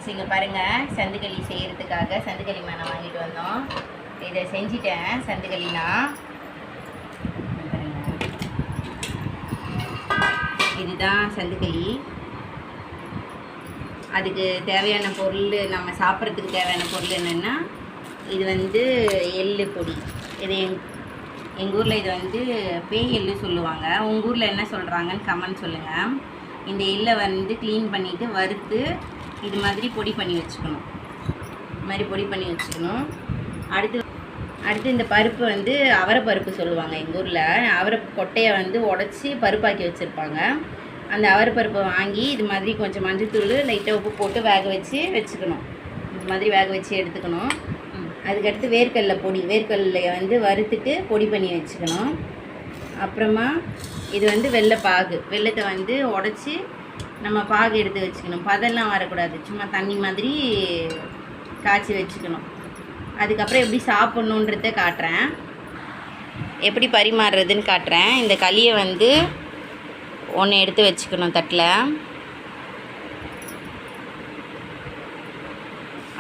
Friends, இங்கே பாருங்கள், சந்துக்களி செய்கிறதுக்காக சந்துக்களி மண்ணை வாங்கிட்டு வந்தோம். இதை செஞ்சிட்டேன். சந்துக்களினா இதுதான் சந்துக்களி. அதுக்கு தேவையான பொருள், நம்ம சாப்பிட்றதுக்கு தேவையான பொருள் என்னென்னா, இது வந்து எள்ளு பொடி. இது எங்கள் ஊரில் இது வந்து பேய் எள்ளு சொல்லுவாங்க. உங்கள் ஊரில் என்ன சொல்கிறாங்கன்னு கமெண்ட் சொல்லுங்கள். இந்த எள்ளை வந்து க்ளீன் பண்ணிவிட்டு வறுத்து இது மாதிரி பொடி பண்ணி வச்சுக்கணும். இது மாதிரி பொடி பண்ணி வச்சுக்கணும். அடுத்து இந்த பருப்பு வந்து அவரை பருப்பு சொல்லுவாங்க எங்கள் ஊரில். அவரை கொட்டையை வந்து உடச்சி பருப்பாக்கி வச்சுருப்பாங்க. அந்த அவரை பருப்பை வாங்கி இது மாதிரி கொஞ்சம் மஞ்சள்தூள், லைட்டாக உப்பு போட்டு வேக வச்சு வச்சுக்கணும். இது மாதிரி வேக வச்சு எடுத்துக்கணும். அதுக்கடுத்து வேர்க்கடலை பொடி, வேர்க்கடலையை வந்து வறுத்துட்டு பொடி பண்ணி வச்சுக்கணும். அப்புறமா இது வந்து வெள்ளைப்பாகு, வெள்ளத்தை வந்து உடச்சி நம்ம பாகு எடுத்து வச்சுக்கணும். பதெல்லாம் வரக்கூடாது, சும்மா தண்ணி மாதிரி காய்ச்சி வச்சுக்கணும். அதுக்கப்புறம் எப்படி சாப்பிட்ணுன்றத காட்டுறேன், எப்படி பரிமாறுறதுன்னு காட்டுறேன். இந்த களியை வந்து ஒன்று எடுத்து வச்சுக்கணும் தட்டில்.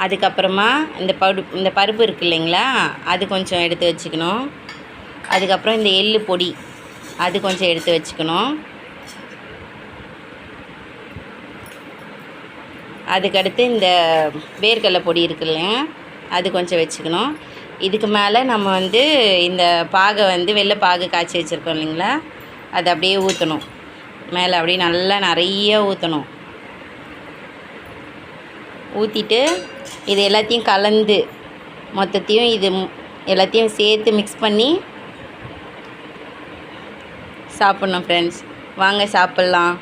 அதுக்கப்புறமா இந்த பருப்பு இருக்குது இல்லைங்களா, அது கொஞ்சம் எடுத்து வச்சுக்கணும். அதுக்கப்புறம் இந்த எள்ளு பொடி அது கொஞ்சம் எடுத்து வச்சுக்கணும். அதுக்கடுத்து இந்த வேர்க்கடலை பொடி இருக்குல்ல, அது கொஞ்சம் வச்சுக்கணும். இதுக்கு மேலே நம்ம வந்து இந்த பாகை வந்து வெள்ளை பாகு காய்ச்சி வச்சுருக்கோம் இல்லைங்களா, அதை அப்படியே ஊற்றணும். மேலே அப்படியே நல்லா நிறைய ஊற்றணும். ஊற்றிட்டு இது எல்லாத்தையும் கலந்து மொத்தத்தையும் இது எல்லாத்தையும் சேர்த்து மிக்ஸ் பண்ணி சாப்பிட்ணும். ஃப்ரெண்ட்ஸ், வாங்க சாப்பிட்லாம்.